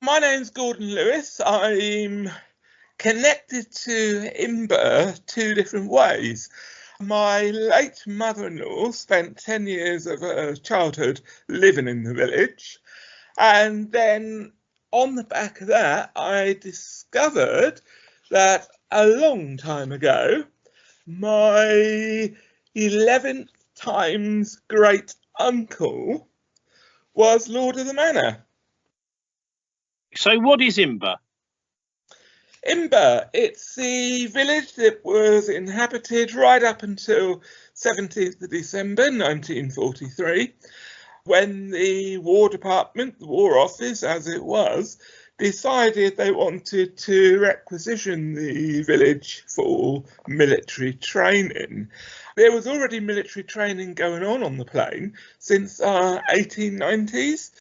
My name's Gordon Lewis. I'm connected to Imber two different ways. My late mother-in-law spent 10 years of her childhood living in the village, and then on the back of that I discovered that a long time ago my 11th times great uncle was Lord of the Manor. So what is Imber? Imber, it's the village that was inhabited right up until 17th of December 1943, when the War Department, the War Office as it was, decided they wanted to requisition the village for military training. There was already military training going on the plain since 1890s,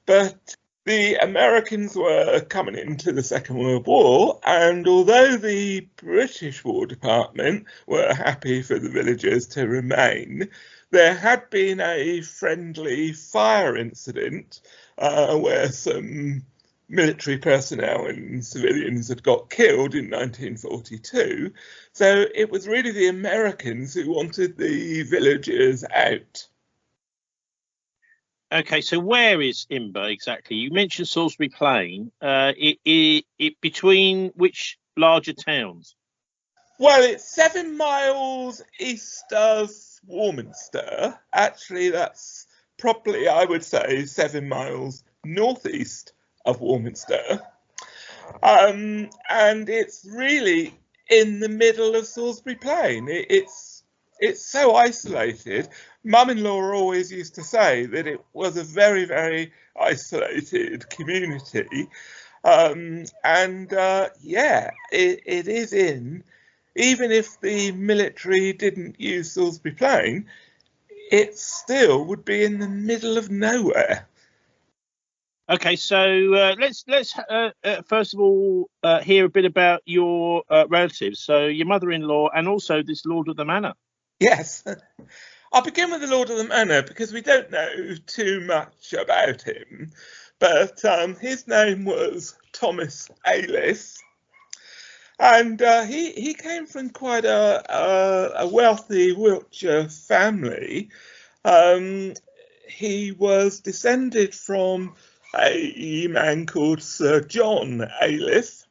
but the Americans were coming into the Second World War, and although the British War Department were happy for the villagers to remain, there had been a friendly fire incident where some military personnel and civilians had got killed in 1942. So it was really the Americans who wanted the villagers out. Okay, so where is Imber exactly? You mentioned Salisbury Plain. It between which larger towns? Well, it's 7 miles east of Warminster. Actually, that's probably, I would say, 7 miles northeast of Warminster. And it's really in the middle of Salisbury Plain. It's so isolated. Mum-in-law always used to say that it was a very, very isolated community. Yeah, it is in, even if the military didn't use Salisbury Plain, it still would be in the middle of nowhere. Okay, so let's first of all hear a bit about your relatives. So your mother-in-law and also this Lord of the Manor. Yes. I'll begin with the Lord of the Manor because we don't know too much about him, but his name was Thomas Ayliffe, and he came from quite a wealthy Wiltshire family. He was descended from a man called Sir John Ayliffe.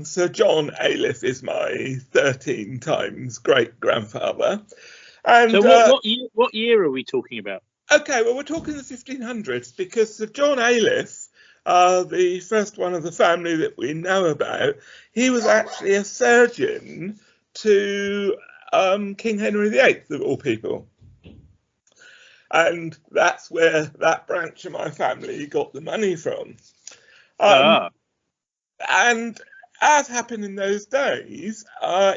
Sir John Ayliffe is my 13 times great grandfather. And so what year are we talking about? Okay, well, we're talking the 1500s because Sir John Ayliffe, the first one of the family that we know about, he was actually a surgeon to King Henry VIII, of all people. And that's where that branch of my family got the money from. And as happened in those days,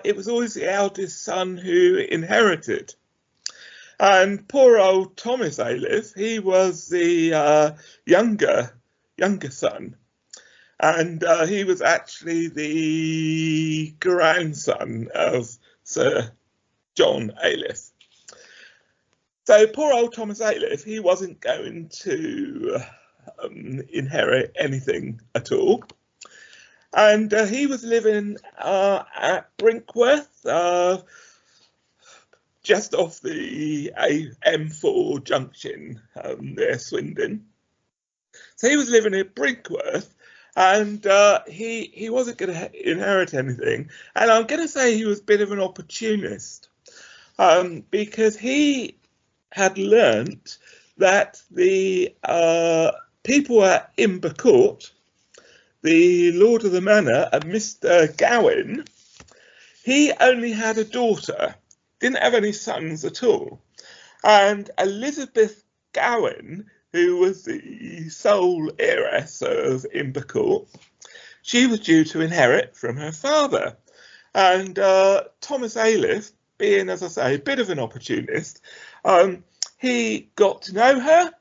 it was always the eldest son who inherited. And poor old Thomas Ayliffe, he was the younger son. And he was actually the grandson of Sir John Ayliffe. So poor old Thomas Ayliffe, he wasn't going to inherit anything at all. And he was living at Brinkworth, just off the M4 junction near Swindon. So he was living at Brinkworth, and he wasn't going to inherit anything. And I'm going to say he was a bit of an opportunist, because he had learnt that the people at Imber Court, the Lord of the Manor, Mr. Gowan, he only had a daughter, didn't have any sons at all. And Elizabeth Gowan, who was the sole heiress of Imber Court, she was due to inherit from her father. And Thomas Ayliffe, being, as I say, a bit of an opportunist, he got to know her,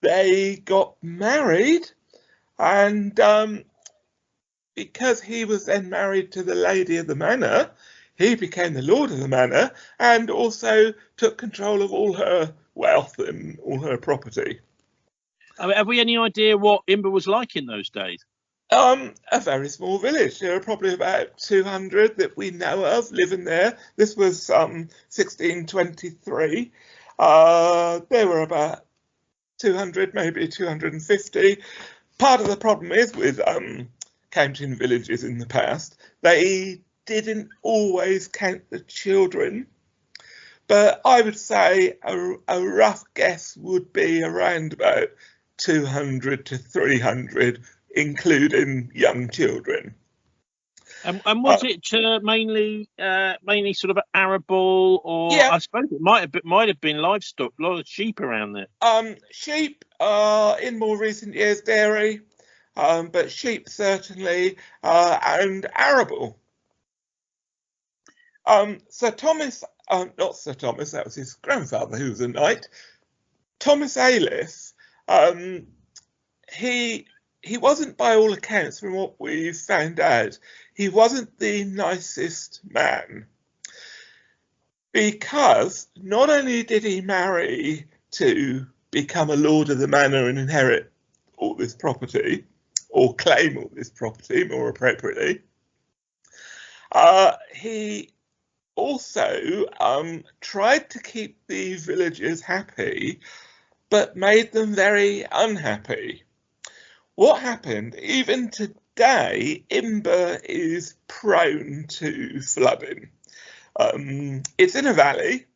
they got married, and because he was then married to the lady of the manor, he became the Lord of the Manor and also took control of all her wealth and all her property. I mean, have we any idea what Imber was like in those days? A very small village. There are probably about 200 that we know of living there. This was 1623. There were about 200, maybe 250. Part of the problem is with counting villages in the past, they didn't always count the children. But I would say a rough guess would be around about 200 to 300, including young children. And was it mainly sort of arable, or yeah. I suppose it might have been livestock, a lot of sheep around there. Sheep, in more recent years, dairy, but sheep certainly, and arable. Sir Thomas, not Sir Thomas, that was his grandfather, who was a knight. Thomas Ayliffe, he wasn't, by all accounts, from what we've found out, he wasn't the nicest man, because not only did he marry to become a lord of the manor and inherit all this property, or claim all this property more appropriately, he also tried to keep the villagers happy, but made them very unhappy. What happened? Even today, Imber is prone to flooding. It's in a valley.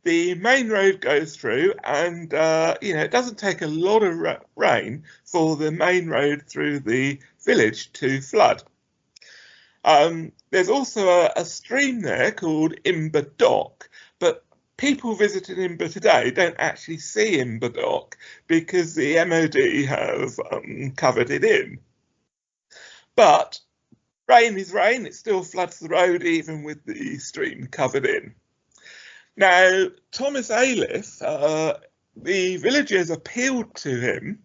The main road goes through, and it doesn't take a lot of rain for the main road through the village to flood. There's also a stream there called Imber Dock, but people visiting Imber today don't actually see Imber Dock because the MOD have covered it in. But rain is rain, it still floods the road even with the stream covered in. Now, Thomas Ayliffe, the villagers appealed to him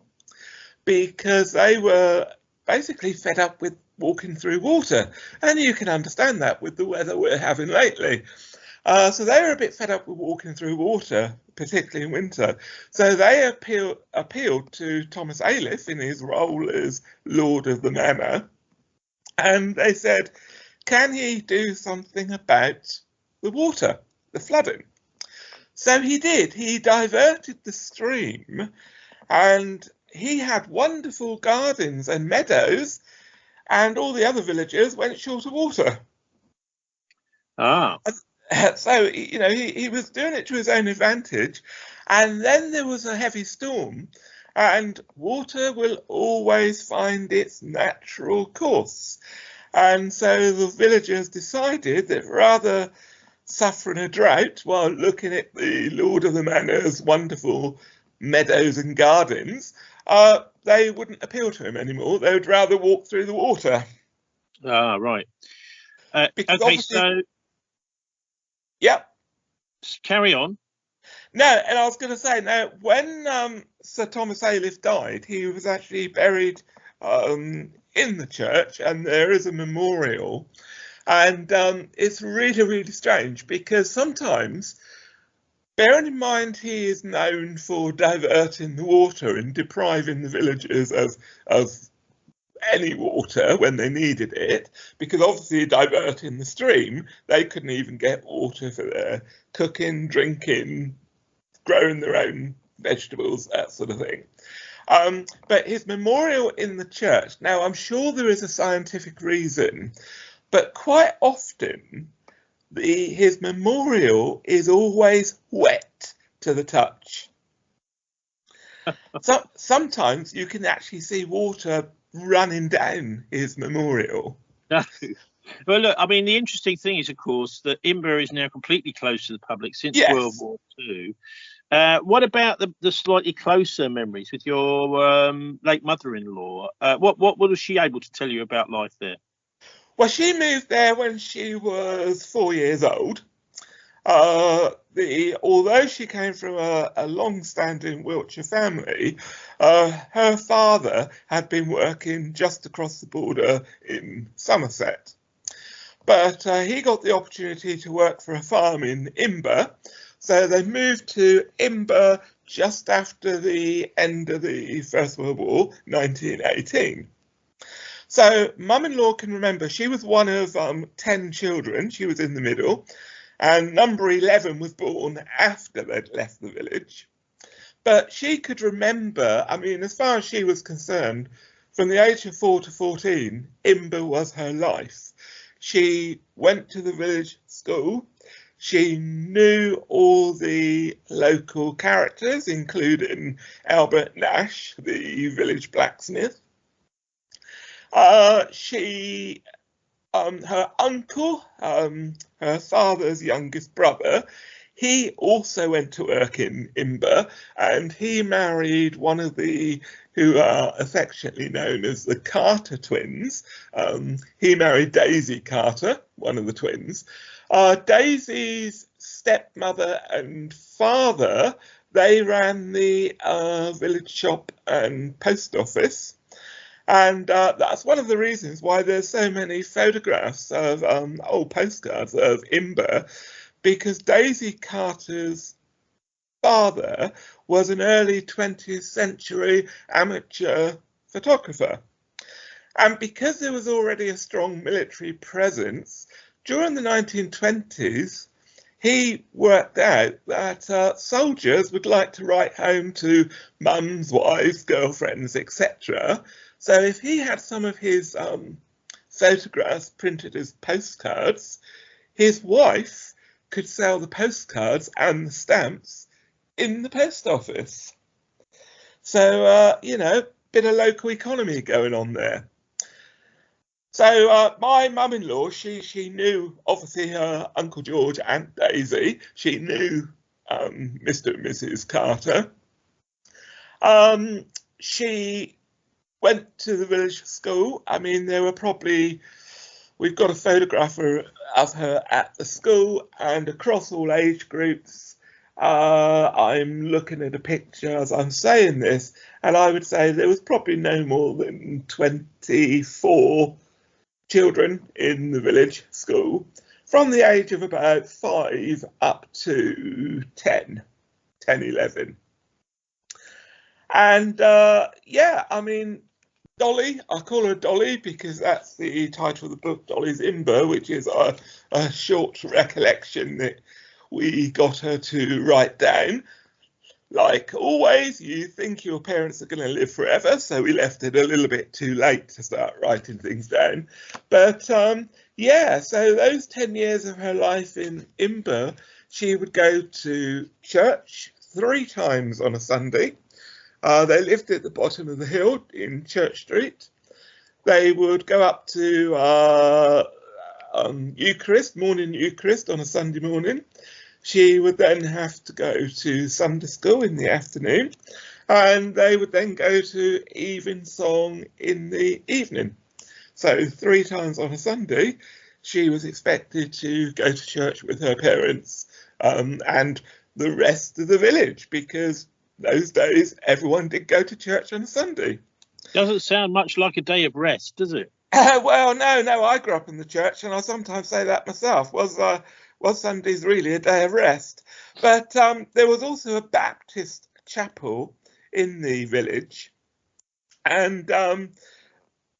because they were basically fed up with walking through water, and you can understand that with the weather we're having lately. So they were a bit fed up with walking through water, particularly in winter. So they appealed to Thomas Ayliffe in his role as Lord of the Manor, and they said, can he do something about the water, the flooding? So he did. He diverted the stream, and he had wonderful gardens and meadows, and all the other villagers went short of water. So, he was doing it to his own advantage. And then there was a heavy storm, and water will always find its natural course. And so the villagers decided that rather suffering a drought while looking at the Lord of the Manor's wonderful meadows and gardens, they wouldn't appeal to him anymore. They would rather walk through the water. Right. Okay, so... Yep. Carry on. No, and I was going to say, now, when Sir Thomas Ayliffe died, he was actually buried in the church, and there is a memorial. And it's really, really strange, because sometimes, bearing in mind he is known for diverting the water and depriving the villagers of any water when they needed it, because obviously diverting the stream, they couldn't even get water for their cooking, drinking, growing their own vegetables, that sort of thing. But his memorial in the church, now I'm sure there is a scientific reason, but quite often his memorial is always wet to the touch. So sometimes you can actually see water running down his memorial. Well, look, I mean, the interesting thing is, of course, that Imber is now completely closed to the public since World War II. What about the slightly closer memories with your late mother-in-law? What was she able to tell you about life there? Well, she moved there when she was 4 years old. Although she came from a long-standing Wiltshire family, her father had been working just across the border in Somerset. But he got the opportunity to work for a farm in Imber, so they moved to Imber just after the end of the First World War, 1918. So mum-in-law can remember she was one of 10 children. She was in the middle, and number 11 was born after they'd left the village. But she could remember, I mean, as far as she was concerned, from the age of 4 to 14, Imber was her life. She went to the village school. She knew all the local characters, including Albert Nash, the village blacksmith. Her uncle, her father's youngest brother, he also went to work in Imber, and he married one of the, who are affectionately known as the Carter twins. He married Daisy Carter, one of the twins. Daisy's stepmother and father, they ran the village shop and post office. And that's one of the reasons why there's so many photographs of old postcards of Imber, because Daisy Carter's father was an early 20th century amateur photographer. And because there was already a strong military presence, during the 1920s, he worked out that soldiers would like to write home to mums, wives, girlfriends, etc. So if he had some of his photographs printed as postcards, his wife could sell the postcards and the stamps in the post office. So, you know, bit of local economy going on there. So my mum-in-law, she knew, obviously, her Uncle George and Daisy. She knew Mr. and Mrs. Carter. She went to the village school. I mean, there were probably, we've got a photograph of her at the school, and across all age groups. I'm looking at a picture as I'm saying this, and I would say there was probably no more than 24 children in the village school, from the age of about 5 up to 10, 11. And yeah, I mean, Dolly, I call her Dolly because that's the title of the book, Dolly's Imber, which is a short recollection that we got her to write down. Like always, you think your parents are going to live forever, so we left it a little bit too late to start writing things down. But yeah, so those 10 years of her life in Imber, she would go to church 3 times on a Sunday. They lived at the bottom of the hill in Church Street. They would go up to Eucharist, morning Eucharist on a Sunday morning. She would then have to go to Sunday school in the afternoon, and they would then go to evensong in the evening. So 3 times on a Sunday, she was expected to go to church with her parents and the rest of the village, because those days everyone did go to church on a Sunday. Doesn't sound much like a day of rest, does it? Well, no, I grew up in the church, and I sometimes say that myself. Was Sunday's really a day of rest? But there was also a Baptist chapel in the village, and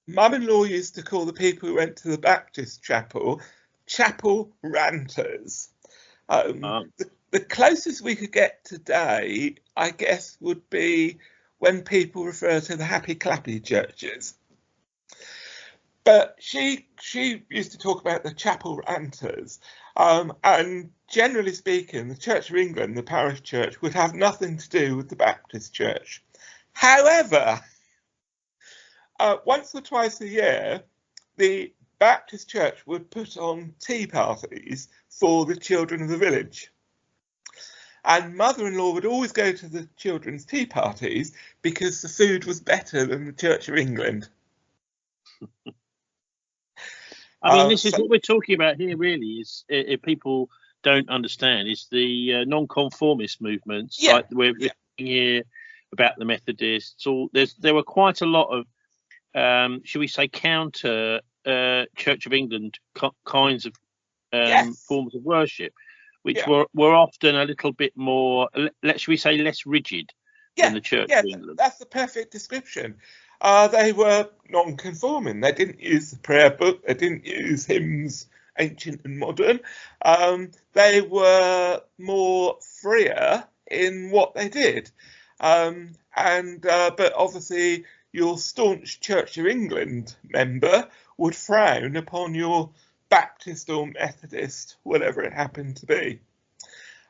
mum-in-law used to call the people who went to the Baptist chapel ranters. The closest we could get today, I guess, would be when people refer to the happy clappy churches. But she used to talk about the chapel ranters, and generally speaking, the Church of England, the parish church, would have nothing to do with the Baptist church. However, once or twice a year, the Baptist church would put on tea parties for the children of the village. And mother-in-law would always go to the children's tea parties because the food was better than the Church of England. I mean, this is what we're talking about here, really, is if people don't understand, is the non-conformist movements. Yeah, like we're talking here about the Methodists. There were quite a lot of, should we say, counter Church of England kinds of forms of worship. which were often a little bit more, shall we say, less rigid than the Church of England. That's the perfect description. They were non-conforming. They didn't use the prayer book. They didn't use hymns, ancient and modern. They were more freer in what they did. But obviously your staunch Church of England member would frown upon your Baptist or Methodist, whatever it happened to be.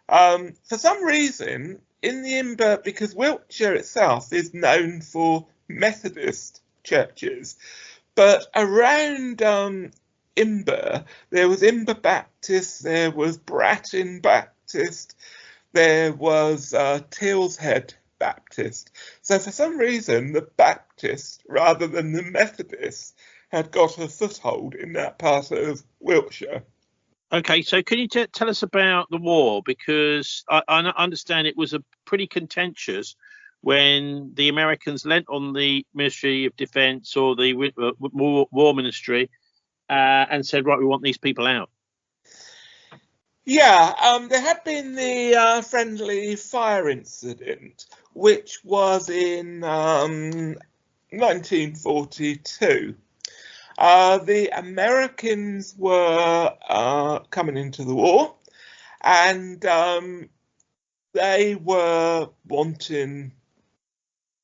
For some reason, in the Imber, because Wiltshire itself is known for Methodist churches, but around Imber, there was Imber Baptist, there was Bratton Baptist, there was Tilshead Baptist. So for some reason, the Baptist, rather than the Methodist, had got a foothold in that part of Wiltshire. Okay, so can you tell us about the war? Because I understand it was a pretty contentious when the Americans lent on the Ministry of Defence or the War Ministry and said, right, we want these people out. Yeah, there had been the friendly fire incident, which was in 1942. The Americans were coming into the war, and they were wanting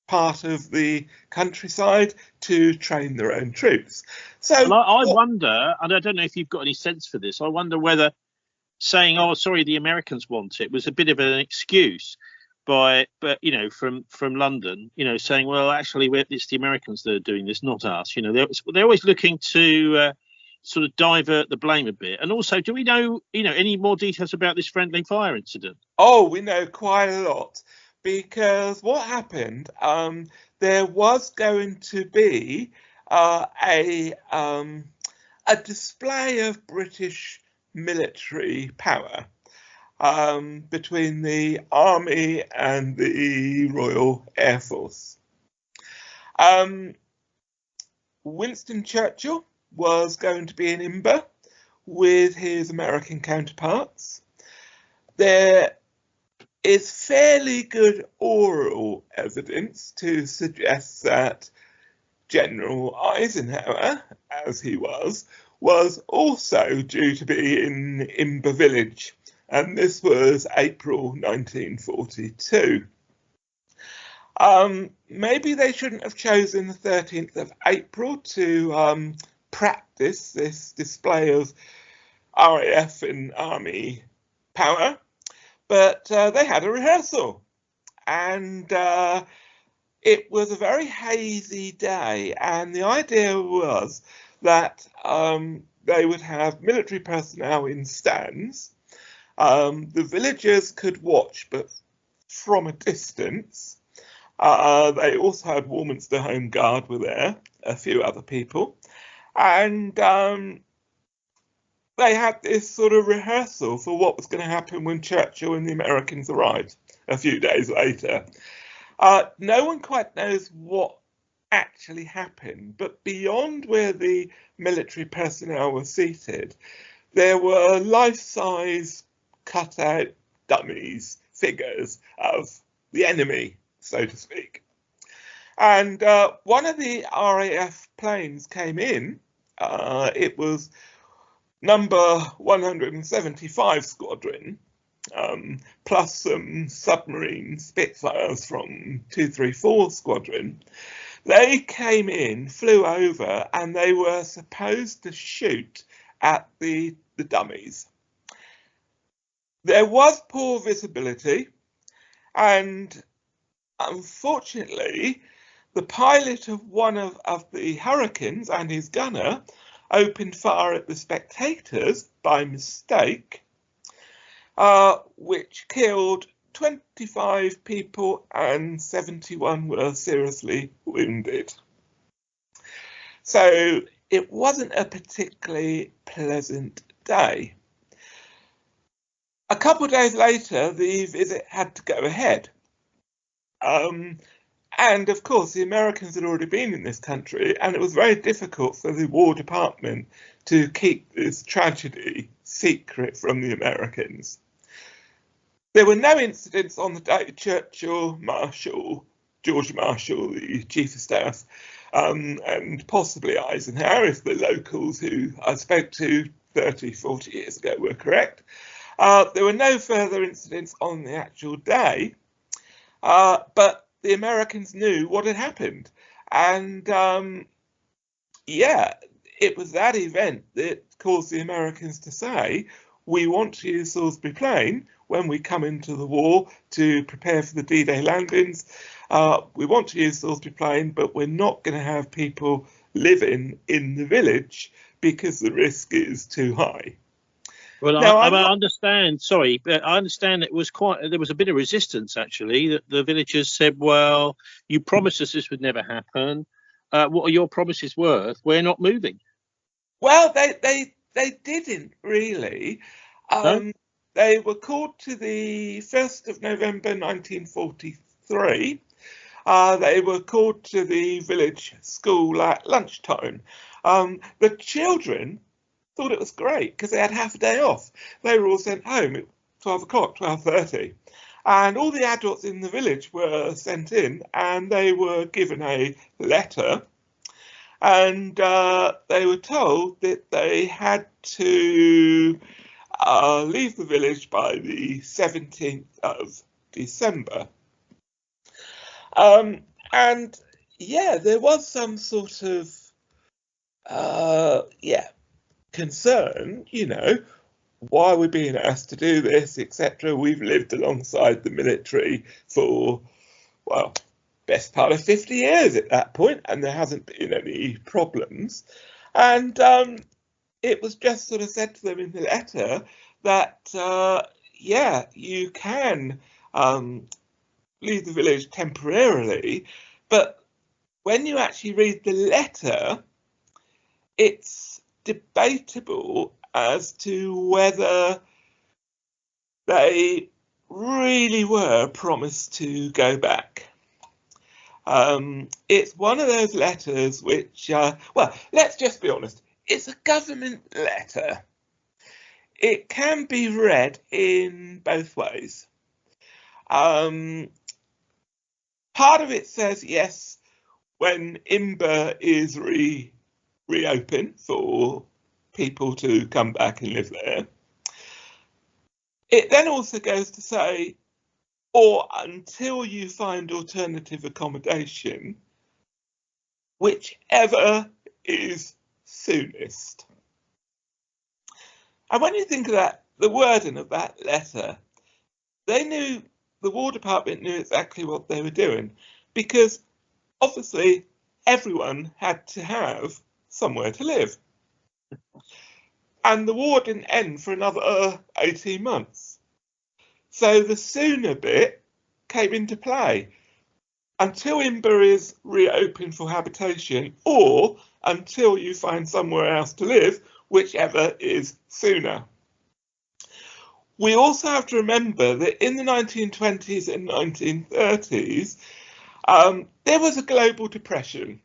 part of the countryside to train their own troops. So I wonder, and I don't know if you've got any sense for this, I wonder whether saying, oh, sorry, the Americans want it was a bit of an excuse from London, saying, well, actually, it's the Americans that are doing this, not us. They're always looking to sort of divert the blame a bit. And also, do we know, any more details about this friendly fire incident? Oh, we know quite a lot, because what happened, there was going to be a display of British military power between the Army and the Royal Air Force. Winston Churchill was going to be in Imber with his American counterparts. There is fairly good oral evidence to suggest that General Eisenhower, as he was also due to be in Imber village, and this was April 1942. Maybe they shouldn't have chosen the 13th of April to practice this display of RAF and Army power, but they had a rehearsal, and it was a very hazy day, and the idea was that they would have military personnel in stands. The villagers could watch, but from a distance. They also had Warminster Home Guard were there, a few other people. And they had this sort of rehearsal for what was going to happen when Churchill and the Americans arrived a few days later. No one quite knows what actually happened, but beyond where the military personnel were seated, there were life-size cut-out dummies, figures of the enemy, so to speak. And one of the RAF planes came in. It was number 175 Squadron, plus some submarine Spitfires from 234 Squadron. They came in, flew over, and they were supposed to shoot at the dummies. There was poor visibility, and unfortunately, the pilot of one of the Hurricanes and his gunner opened fire at the spectators by mistake, which killed 25 people and 71 were seriously wounded. So it wasn't a particularly pleasant day. A couple of days later, the visit had to go ahead. And of course, the Americans had already been in this country, and it was very difficult for the War Department to keep this tragedy secret from the Americans. There were no incidents on the day George Marshall, the Chief of Staff, and possibly Eisenhower, if the locals who I spoke to 30, 40 years ago were correct. There were no further incidents on the actual day, but the Americans knew what had happened. And yeah, it was that event that caused the Americans to say, we want to use Salisbury Plain when we come into the war to prepare for the D-Day landings. We want to use Salisbury Plain, but we're not going to have people living in the village because the risk is too high. Well, now, I understand. Sorry, but I understand there was a bit of resistance actually. That the villagers said, "Well, you promised us this would never happen. What are your promises worth? We're not moving." Well, they didn't really. No? They were called to the 1st of November 1943. They were called to the village school at lunchtime. The children thought it was great because they had half a day off. They were all sent home at 12 o'clock, 12:30. And all the adults in the village were sent in and they were given a letter. And they were told that they had to leave the village by the 17th of December. And yeah, there was some sort of concern, you know, why are we being asked to do this, etc. We've lived alongside the military for, well, best part of 50 years at that point, and there hasn't been any problems. And it was just sort of said to them in the letter that, yeah, you can leave the village temporarily, but when you actually read the letter, it's debatable as to whether they really were promised to go back. It's one of those letters which, well, let's just be honest, it's a government letter. It can be read in both ways. Part of it says, yes, when Imber is reopened for people to come back and live there. It then also goes to say, or until you find alternative accommodation, whichever is soonest. And when you think of that, the wording of that letter, they knew, the War Department knew exactly what they were doing, because obviously everyone had to have somewhere to live. And the war didn't end for another 18 months. So the sooner bit came into play. Until Imber is reopened for habitation, or until you find somewhere else to live, whichever is sooner. We also have to remember that in the 1920s and 1930s, there was a global depression.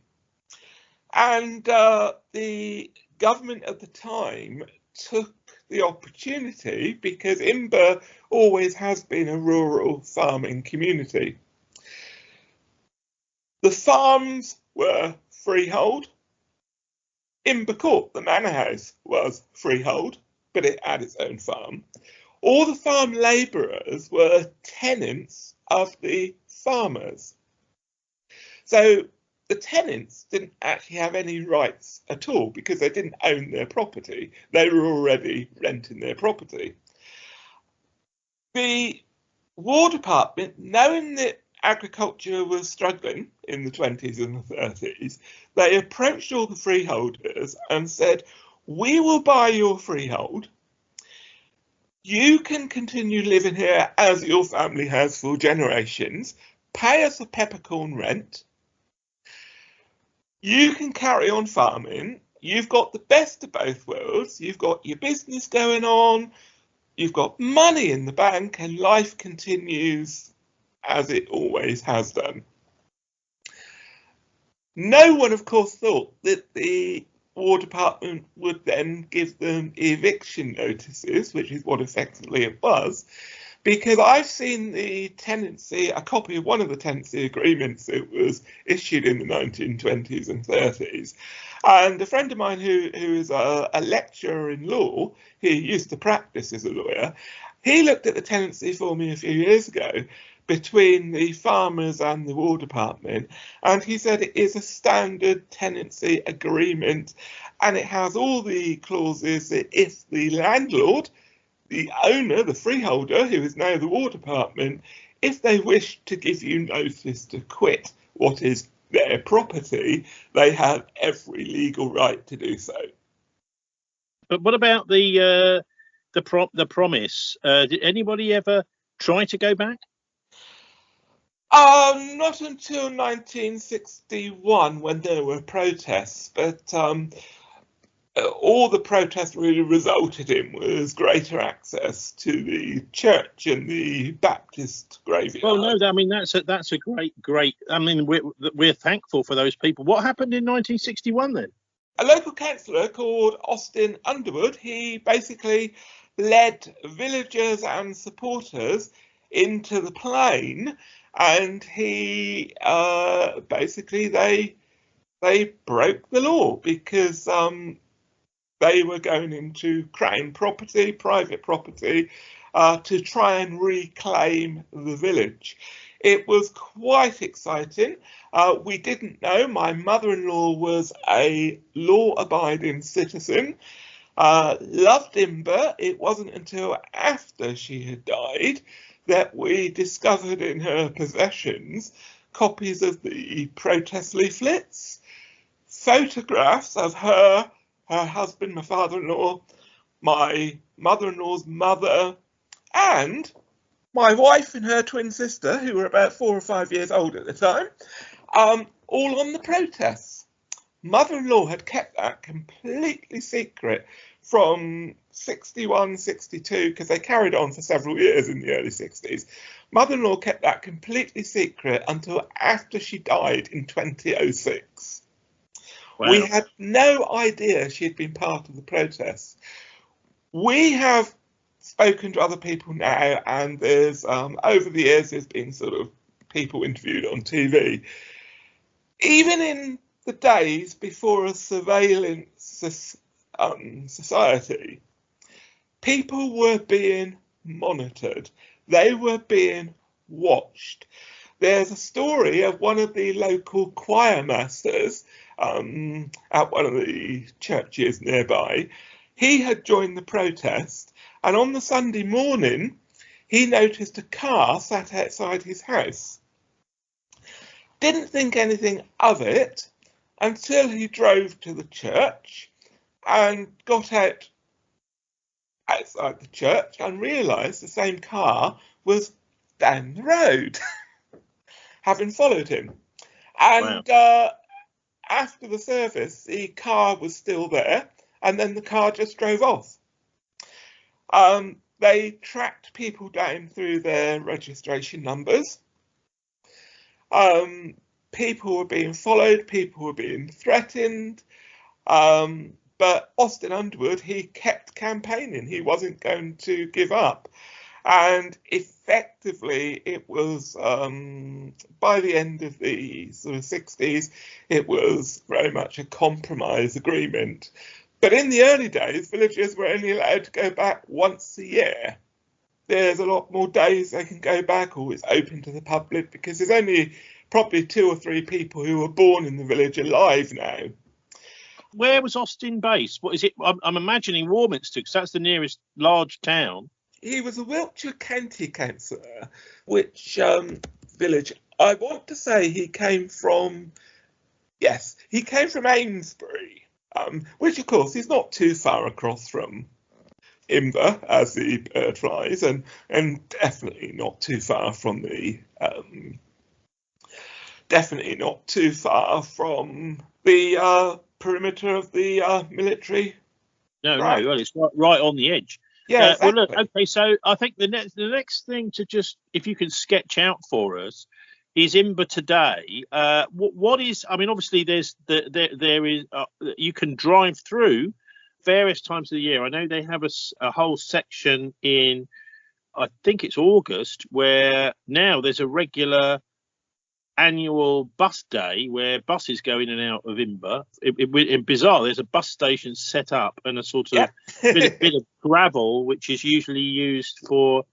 And the government at the time took the opportunity, because Imber always has been a rural farming community. The farms were freehold. Imber Court, the manor house, was freehold, but it had its own farm. All the farm labourers were tenants of the farmers. So the tenants didn't actually have any rights at all because they didn't own their property. They were already renting their property. The War Department, knowing that agriculture was struggling in the 20s and the 30s, they approached all the freeholders and said, we will buy your freehold. You can continue living here as your family has for generations. Pay us a peppercorn rent. You can carry on farming. You've got the best of both worlds. You've got your business going on. You've got money in the bank, and life continues as it always has done. No one, of course, thought that the War Department would then give them eviction notices, which is what effectively it was, because I've seen the tenancy, a copy of one of the tenancy agreements that was issued in the 1920s and 30s. And a friend of mine who is a lecturer in law, he used to practice as a lawyer, he looked at the tenancy for me a few years ago between the farmers and the War Department, and he said it is a standard tenancy agreement, and it has all the clauses that if the landlord, the owner, the freeholder, who is now the War Department, if they wish to give you notice to quit what is their property, they have every legal right to do so. But what about the promise? Did anybody ever try to go back? Not until 1961, when there were protests, but all the protests really resulted in was greater access to the church and the Baptist graveyard. Well, no, I mean that's a great. I mean, we're thankful for those people. What happened in 1961 then? A local councillor called Austin Underwood, he basically led villagers and supporters into the plain, and he basically they broke the law because they were going into Crown property, private property, to try and reclaim the village. It was quite exciting. We didn't know. My mother-in-law was a law-abiding citizen, loved Imber. It wasn't until after she had died that we discovered in her possessions copies of the protest leaflets, photographs of her husband, my father-in-law, my mother-in-law's mother, and my wife and her twin sister, who were about 4 or 5 years old at the time, all on the protests. Mother-in-law had kept that completely secret from 61, 62, because they carried on for several years in the early 60s. Mother-in-law kept that completely secret until after she died in 2006. Wow. We had no idea she had been part of the protests. We have spoken to other people now, and there's over the years there's been sort of people interviewed on TV. Even in the days before a surveillance society, people were being monitored. They were being watched. There's a story of one of the local choir masters at one of the churches nearby. He had joined the protest, and on the Sunday morning, he noticed a car sat outside his house. Didn't think anything of it until he drove to the church and got out outside the church and realised the same car was down the road, having followed him. And after the service, the car was still there, and then the car just drove off. They tracked people down through their registration numbers. People were being followed, people were being threatened, but Austin Underwood, he kept campaigning. He wasn't going to give up. And effectively, it was, by the end of the sort of 60s, it was very much a compromise agreement. But in the early days, villagers were only allowed to go back once a year. There's a lot more days they can go back, or it's open to the public, because there's only probably 2 or 3 people who were born in the village alive now. Where was Austin based? What is it? I'm imagining Warminster, because that's the nearest large town. He was a Wiltshire County councillor, which village? I want to say he came from, yes, he came from Amesbury, which of course is not too far across from Imber, as the bird flies, and definitely not too far from the perimeter of the military. No, well, it's right on the edge. Yeah, exactly. Well, look, okay, so I think the next thing to just, if you can sketch out for us, is Imber today. What is? I mean, obviously, there is. You can drive through various times of the year. I know they have a whole section in I think it's August, where now there's a regular annual bus day where buses go in and out of Imber. In bizarre, there's a bus station set up and a sort of bit of gravel, which is usually used for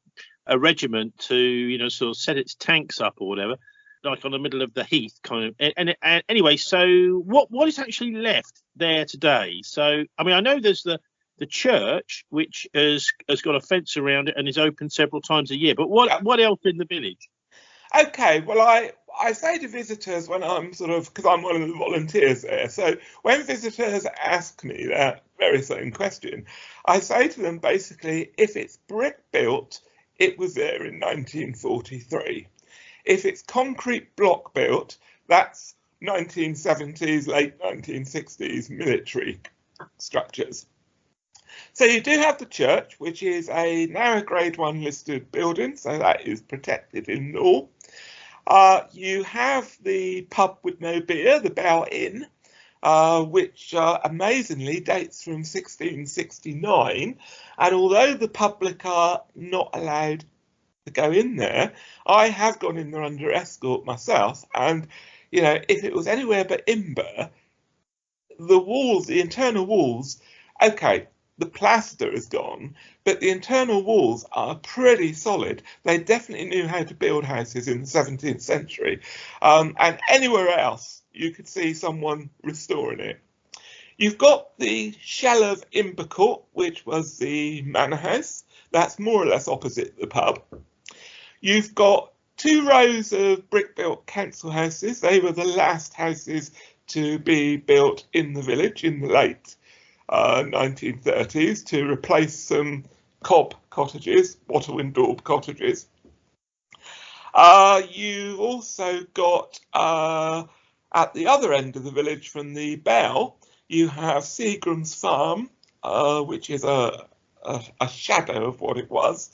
a regiment to, you know, sort of set its tanks up or whatever, like on the middle of the heath kind of. And anyway, so what is actually left there today? So I mean, I know there's the church, which has got a fence around it and is open several times a year, but what else in the village? Okay, well, I say to visitors when I'm because I'm one of the volunteers there, so when visitors ask me that very same question, I say to them basically, if it's brick built, it was there in 1943. If it's concrete block built, that's 1970s, late 1960s military structures. So you do have the church, which is a narrow grade 1 listed building, so that is protected in law. You have the pub with no beer, the Bow Inn, which amazingly dates from 1669. And although the public are not allowed to go in there, I have gone in there under escort myself. And, you know, if it was anywhere but Imber, the walls, the internal walls, okay, the plaster is gone, but the internal walls are pretty solid. They definitely knew how to build houses in the 17th century. And anywhere else, you could see someone restoring it. You've got the shell of Imber Court, which was the manor house. That's more or less opposite the pub. You've got 2 rows of brick-built council houses. They were the last houses to be built in the village in the late 1930s to replace some cob cottages, wattle and daub cottages. You've also got at the other end of the village from the Bell, you have Seagram's farm, which is a shadow of what it was,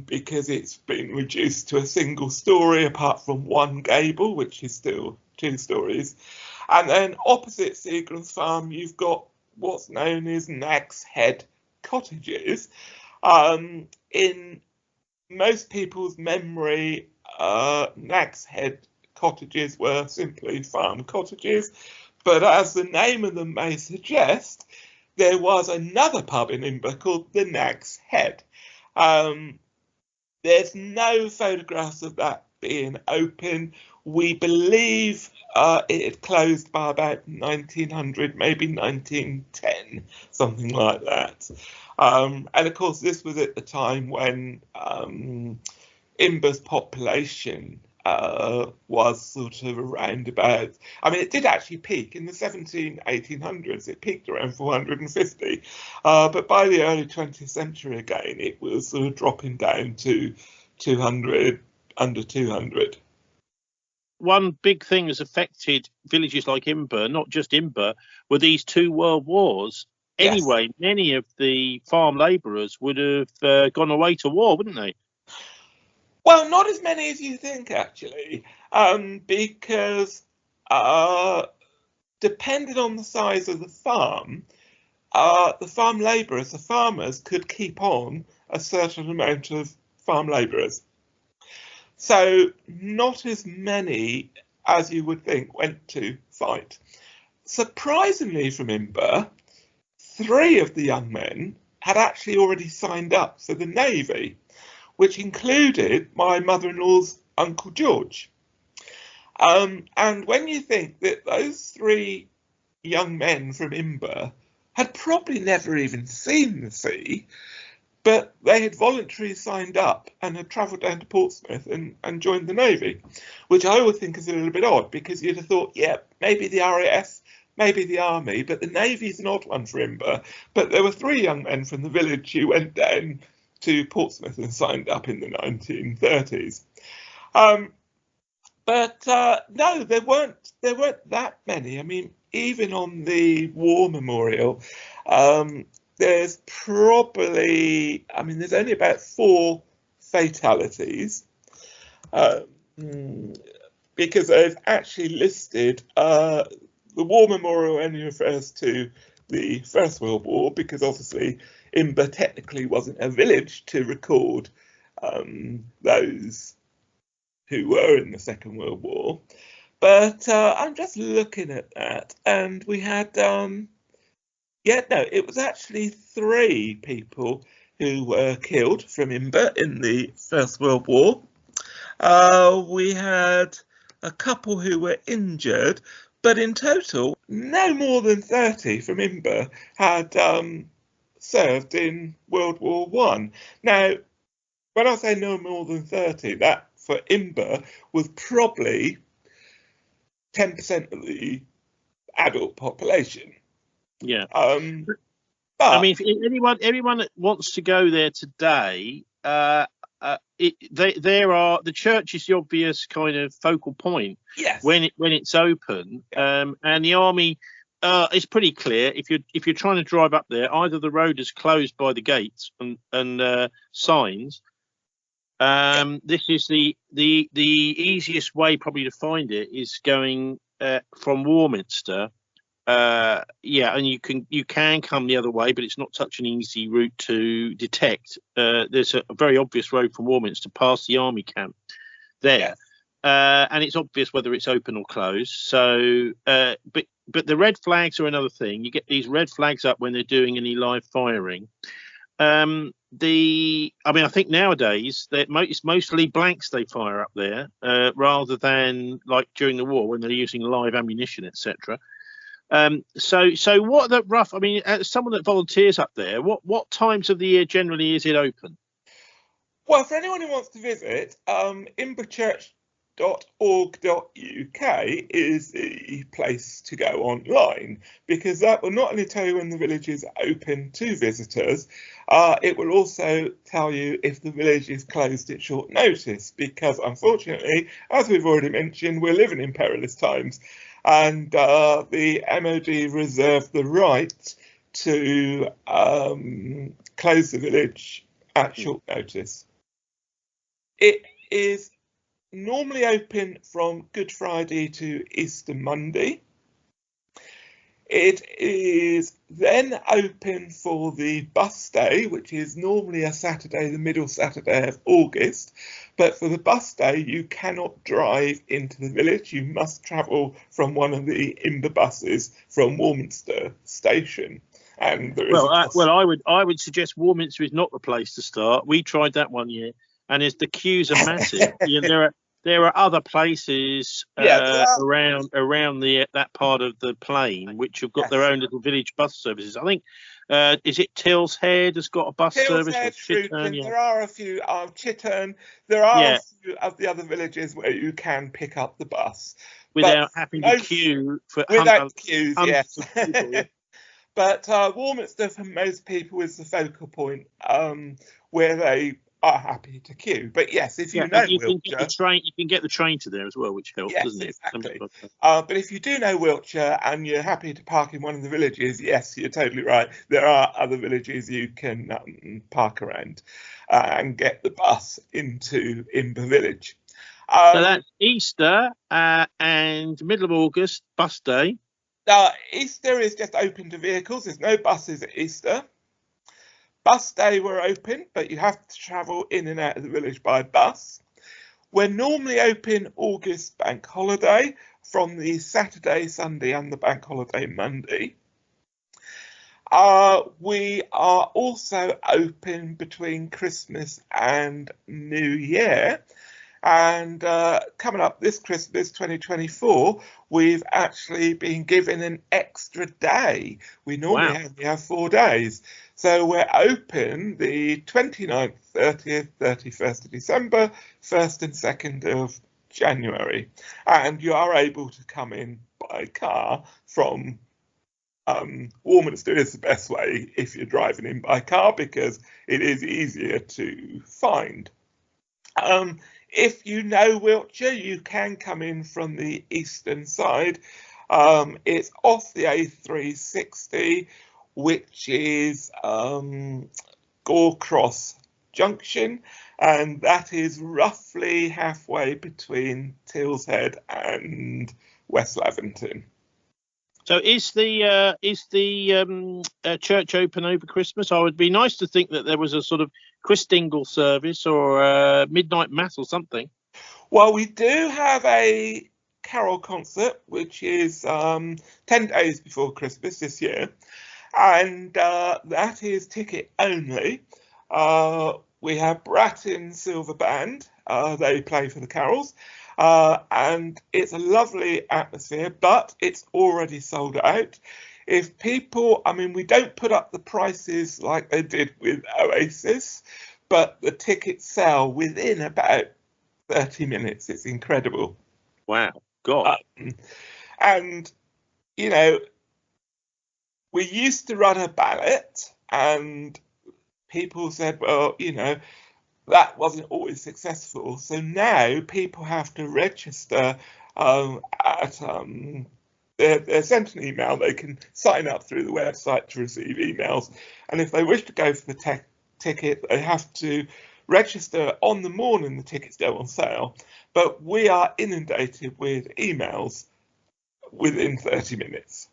because it's been reduced to a single story apart from one gable, which is still 2 stories. And then opposite Seagram's farm, you've got what's known as Nag's Head cottages. In most people's memory, Nag's Head cottages were simply farm cottages, but as the name of them may suggest, there was another pub in Imber called the Nag's Head. There's no photographs of that being open. We believe it had closed by about 1900, maybe 1910, something like that. And of course, this was at the time when Imber's population was sort of around about, I mean, it did actually peak in the 1800s, it peaked around 450, but by the early 20th century again, it was sort of dropping down to 200, under 200. One big thing that's affected villages like Imber, not just Imber, were these 2 world wars. Anyway, yes. Many of the farm labourers would have gone away to war, wouldn't they? Well, not as many as you think, actually, because depending on the size of the farm labourers, the farmers could keep on a certain amount of farm labourers. So not as many as you would think went to fight. Surprisingly from Imber, 3 of the young men had actually already signed up for the Navy, which included my mother-in-law's Uncle George. And when you think that those 3 young men from Imber had probably never even seen the sea, but they had voluntarily signed up and had travelled down to Portsmouth and joined the Navy, which I always think is a little bit odd, because you'd have thought, yeah, maybe the RAF, maybe the Army, but the Navy's an odd one for Imber. But there were 3 young men from the village who went down to Portsmouth and signed up in the 1930s. No, there weren't that many. I mean, even on the war memorial, there's probably, I mean, there's only about 4 fatalities, because they've actually listed, the war memorial only refers to the First World War, because obviously Imber technically wasn't a village to record those who were in the Second World War. But I'm just looking at that, and we had, it was actually 3 people who were killed from Imber in the First World War. We had a couple who were injured, but in total, no more than 30 from Imber had served in World War I. Now, when I say no more than 30, that for Imber was probably 10% of the adult population. Yeah. But I mean, if anyone that wants to go there today, the church is the obvious kind of focal point. Yes. When it's open, and the army, it's pretty clear. If you're trying to drive up there, either the road is closed by the gates and signs. This is the easiest way probably to find it is going from Warminster. And you can come the other way, but it's not such an easy route to detect. There's a very obvious road from Warminster past the army camp there, and it's obvious whether it's open or closed. So, but the red flags are another thing. You get these red flags up when they're doing any live firing. I think nowadays it's mostly blanks they fire up there, rather than like during the war when they're using live ammunition, etc. So what are the rough? I mean, as someone that volunteers up there, what times of the year generally is it open? Well, for anyone who wants to visit, imberchurch.org.uk is the place to go online, because that will not only tell you when the village is open to visitors, it will also tell you if the village is closed at short notice, because unfortunately, as we've already mentioned, we're living in perilous times. And the MOD reserve the right to close the village at short notice. It is normally open from Good Friday to Easter Monday. It is then open for the bus day, which is normally a Saturday, the middle Saturday of August. But for the bus day, you cannot drive into the village. You must travel from one of the Imber buses from Warminster station. And there is I would suggest Warminster is not the place to start. We tried that one year, and the queues are massive. There are other places around that part of the plain which have got their own little village bus services. I think is it Tills Head has got a bus service? Chittern, there are a few. Chittern. There are a few of the other villages where you can pick up the bus without having to queue for queues. Yes. But Warminster for most people is the focal point where they are happy to queue. But yes, if you know Wiltshire, you can get the train to there as well, which helps, doesn't it? Exactly. But if you do know Wiltshire and you're happy to park in one of the villages, yes, you're totally right. There are other villages you can park around and get the bus into Imber Village. So that's Easter and middle of August, bus day. Easter is just open to vehicles. There's no buses at Easter. Bus day we're open, but you have to travel in and out of the village by bus. We're normally open August bank holiday from the Saturday, Sunday and the bank holiday Monday. We are also open between Christmas and New Year. And coming up this Christmas 2024, we've actually been given an extra day. We normally only have 4 days. So we're open the 29th, 30th, 31st of December, 1st and 2nd of January. And you are able to come in by car from Warminster is the best way if you're driving in by car, because it is easier to find. If you know Wiltshire, you can come in from the eastern side. It's off the A360, which is Gore Cross Junction, and that is roughly halfway between Tills Head and West Lavington. So is the church open over Christmas? I would be nice to think that there was a sort of Christingle service or a midnight mass or something. Well, we do have a carol concert, which is 10 days before Christmas this year, and that is ticket only. We have Bratton Silver Band. They play for the carols. And it's a lovely atmosphere, but it's already sold out. If people, I mean, we don't put up the prices like they did with Oasis, but the tickets sell within about 30 minutes. It's incredible. Wow, God. And, you know, we used to run a ballot and people said, well, you know, that wasn't always successful. So now people have to register they're sent an email. They can sign up through the website to receive emails. And if they wish to go for the ticket, they have to register on the morning the tickets go on sale. But we are inundated with emails within 30 minutes.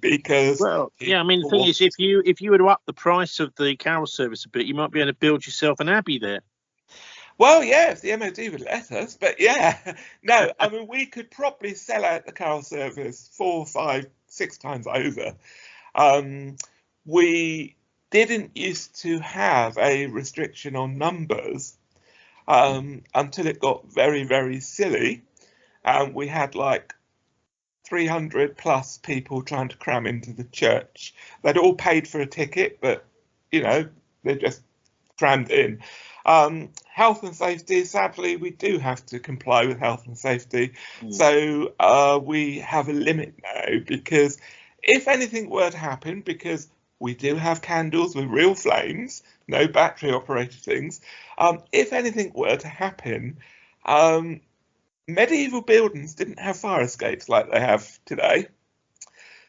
Because I mean, the thing is, if you were to up the price of the carol service a bit, you might be able to build yourself an abbey there. Well, yeah, if the MOD would let us, but yeah, no, I mean, we could probably sell out the carol service 4, 5, 6 times over. We didn't used to have a restriction on numbers until it got very, very silly. We had like 300 plus people trying to cram into the church. They'd all paid for a ticket, but, you know, they just crammed in. Health and safety, sadly, we do have to comply with health and safety. So we have a limit now, because if anything were to happen, because we do have candles with real flames, no battery operated things. If anything were to happen, medieval buildings didn't have fire escapes like they have today.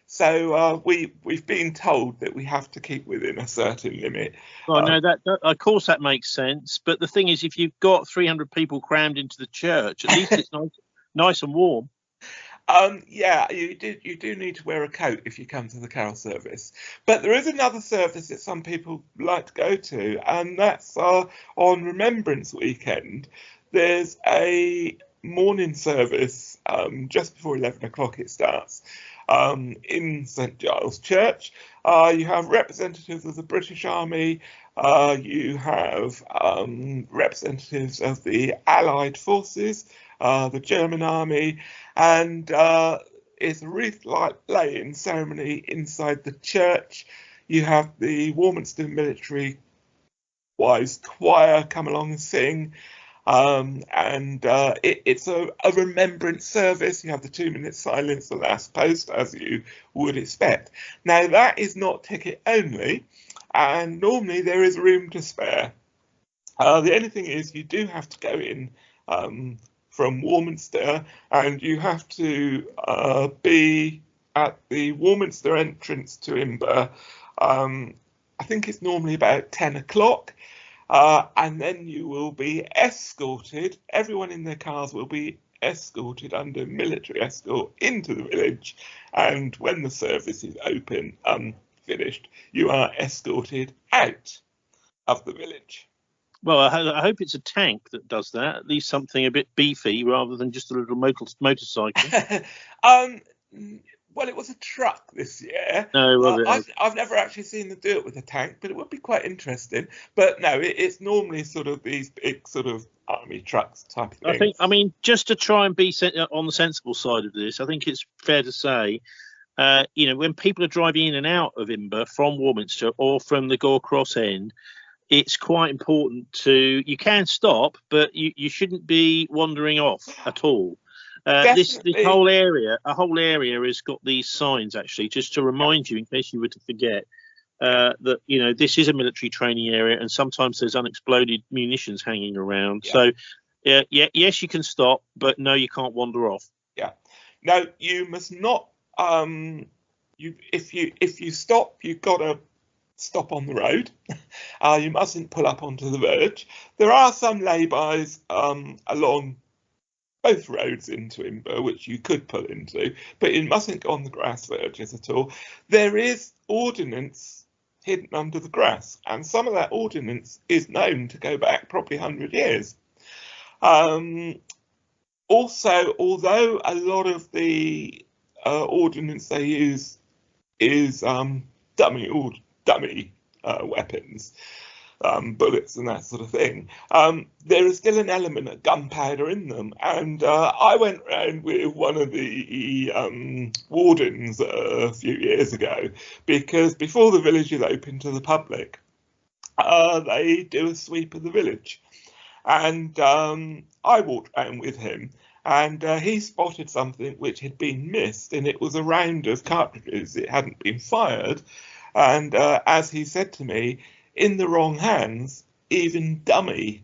So we've been told that we have to keep within a certain limit. Well, no, that of course that makes sense. But the thing is, if you've got 300 people crammed into the church, at least it's nice and warm. Yeah, you do need to wear a coat if you come to the carol service. But there is another service that some people like to go to, and that's on Remembrance Weekend. There's a morning service just before 11 o'clock it starts in St Giles Church. You have representatives of the British Army, you have representatives of the Allied forces, the German Army, and it's a wreath laying ceremony inside the church. You have the Warminster Military Wives Choir come along and sing. It's a remembrance service. You have the 2-minute silence, the last post, as you would expect. Now, that is not ticket only, and normally there is room to spare. The only thing is you do have to go in from Warminster, and you have to be at the Warminster entrance to Imber. I think it's normally about 10 o'clock. And then you will be escorted, everyone in their cars will be escorted under military escort into the village. And when the service is open, finished, you are escorted out of the village. Well, I hope it's a tank that does that, at least something a bit beefy rather than just a little motorcycle. Well, it was a truck this year. No, I've never actually seen them do it with a tank, but it would be quite interesting. But no, it's normally sort of these big sort of army trucks type of thing. I mean, just to try and be on the sensible side of this, I think it's fair to say, when people are driving in and out of Imber from Warminster or from the Gore Cross end, it's quite important you can stop, but you shouldn't be wandering off at all. This whole area has got these signs, actually, just to remind you, in case you were to forget, that this is a military training area, and sometimes there's unexploded munitions hanging around. Yeah. So, yes, you can stop, but no, you can't wander off. Yeah, no, you must not. If you stop, you've got to stop on the road. You mustn't pull up onto the verge. There are some lay-bys along both roads into Imber, which you could pull into, but you mustn't go on the grass verges at all. There is ordnance hidden under the grass, and some of that ordnance is known to go back probably 100 years. Also, although a lot of the ordnance they use is dummy weapons, bullets and that sort of thing, there is still an element of gunpowder in them. And I went round with one of the wardens a few years ago, because before the village is open to the public, they do a sweep of the village. And I walked around with him, and he spotted something which had been missed, and it was a round of cartridges. It hadn't been fired. And as he said to me, in the wrong hands, even a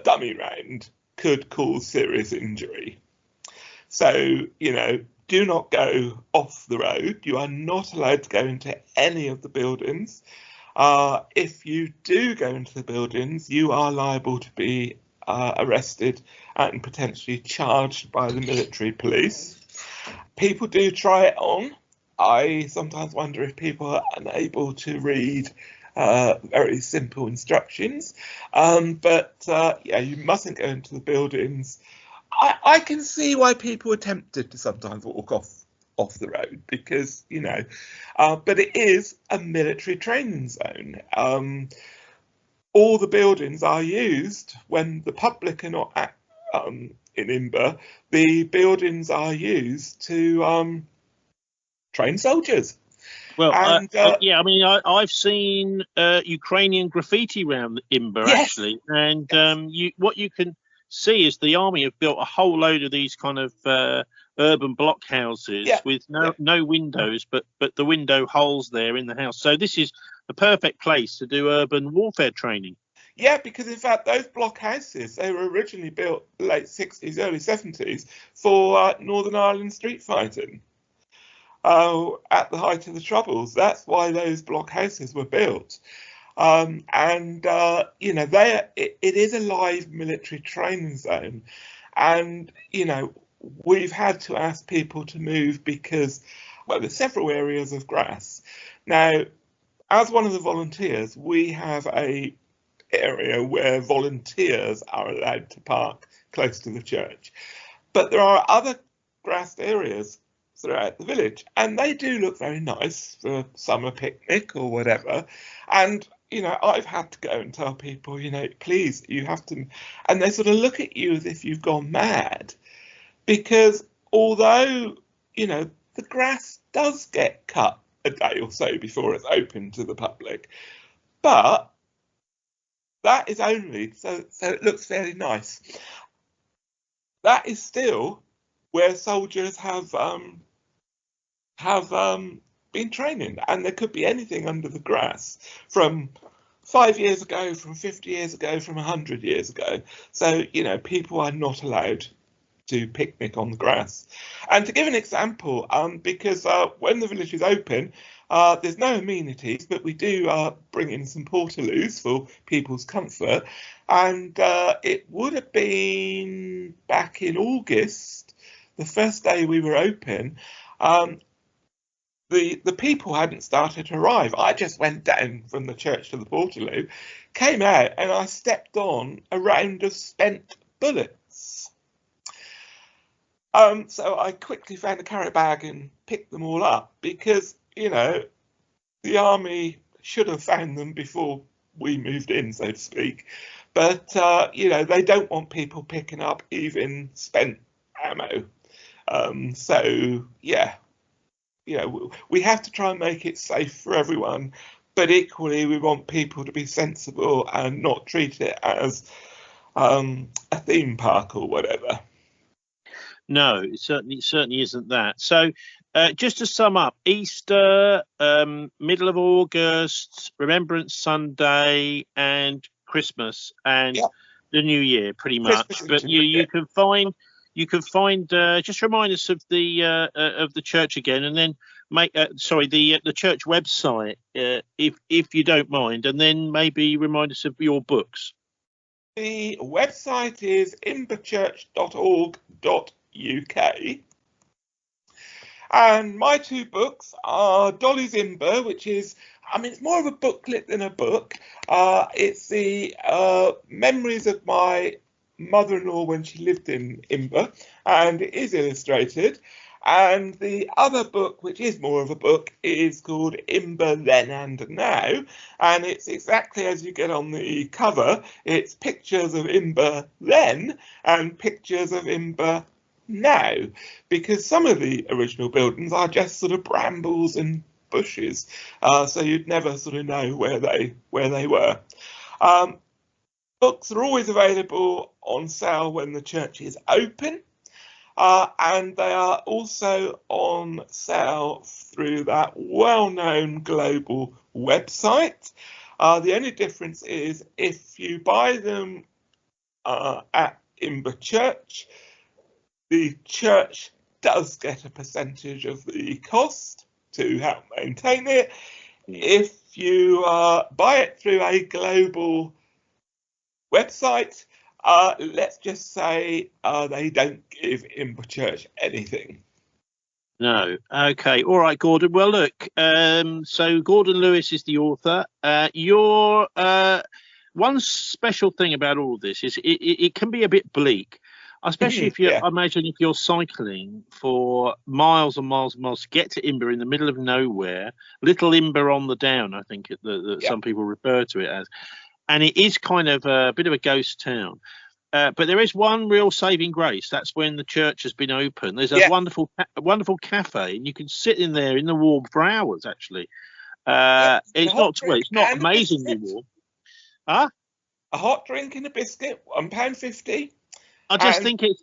dummy round could cause serious injury. So, do not go off the road. You are not allowed to go into any of the buildings. If you do go into the buildings, you are liable to be arrested and potentially charged by the military police. People do try it on. I sometimes wonder if people are unable to read very simple instructions. But you mustn't go into the buildings. I can see why people are tempted to sometimes walk off the road, because, but it is a military training zone. All the buildings are used when the public are not in Imber. The buildings are used to train soldiers. Well, and, I've seen Ukrainian graffiti around Imber, yes, actually, and yes. What you can see is the army have built a whole load of these kind of urban block houses, yeah, with no windows, but the window holes there in the house. So this is the perfect place to do urban warfare training. Yeah, because in fact those block houses, they were originally built late 60s, early 70s for Northern Ireland street fighting. At the height of the Troubles. That's why those block houses were built. It is a live military training zone. And, we've had to ask people to move because, there's several areas of grass. Now, as one of the volunteers, we have a area where volunteers are allowed to park close to the church. But there are other grassed areas throughout the village, and they do look very nice for a summer picnic or whatever. And I've had to go and tell people, please, you have to, and they sort of look at you as if you've gone mad, because although the grass does get cut a day or so before it's open to the public, but that is only so it looks fairly nice. That is still where soldiers have been training, and there could be anything under the grass from 5 years ago, from 50 years ago, from 100 years ago. So, people are not allowed to picnic on the grass. And to give an example, because when the village is open, there's no amenities, but we do bring in some portaloos for people's comfort. And it would have been back in August, the first day we were open, the people hadn't started to arrive. I just went down from the church to the portaloo, came out, and I stepped on a round of spent bullets. So I quickly found a carry bag and picked them all up, because, the army should have found them before we moved in, so to speak. But, they don't want people picking up even spent ammo. We have to try and make it safe for everyone, but equally we want people to be sensible and not treat it as a theme park or whatever. No, it certainly isn't that. So just to sum up, Easter, middle of August, Remembrance Sunday, and Christmas, and the New Year, pretty much. But you can find just remind us of the church again, and then the church website, if you don't mind, and then maybe remind us of your books. The website is imberchurch.org.uk. And my two books are Dolly's Imber, which is, I mean, it's more of a booklet than a book. It's the memories of my mother-in-law when she lived in Imber, and it is illustrated. And the other book, which is more of a book, is called Imber Then and Now, and it's exactly as you get on the cover. It's pictures of Imber then and pictures of Imber now, because some of the original buildings are just sort of brambles and bushes, so you'd never sort of know where they were. Books are always available on sale when the church is open, and they are also on sale through that well-known global website. The only difference is if you buy them at Imber Church, the church does get a percentage of the cost to help maintain it. If you buy it through a global website, let's just say they don't give Imber Church anything. No. Okay. All right, Gordon. Well, look, so Gordon Lewis is the author. Your one special thing about all of this is it can be a bit bleak. Especially if you imagine if you're cycling for miles and miles and miles to get to Imber in the middle of nowhere, Little Imber on the Down, I think some people refer to it as, and it is kind of a bit of a ghost town. But there is one real saving grace. That's when the church has been open. There's a wonderful cafe, and you can sit in there in the warm for hours. Actually, it's not amazingly warm. A hot drink and a biscuit, £1.50. I just think it's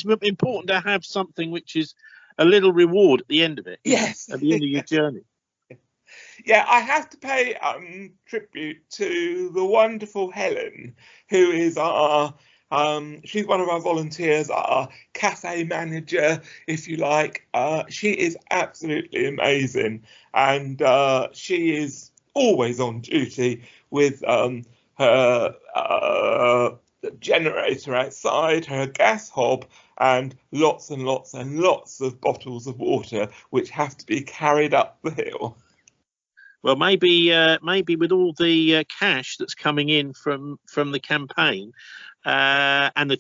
important to have something which is a little reward at the end of it. Yes, at the end of your journey. Yeah, I have to pay tribute to the wonderful Helen, who is she's one of our volunteers, our cafe manager, if you like. She is absolutely amazing, and she is always on duty with her generator outside, her gas hob, and lots and lots and lots of bottles of water which have to be carried up the hill. Well, maybe with all the cash that's coming in from the campaign and the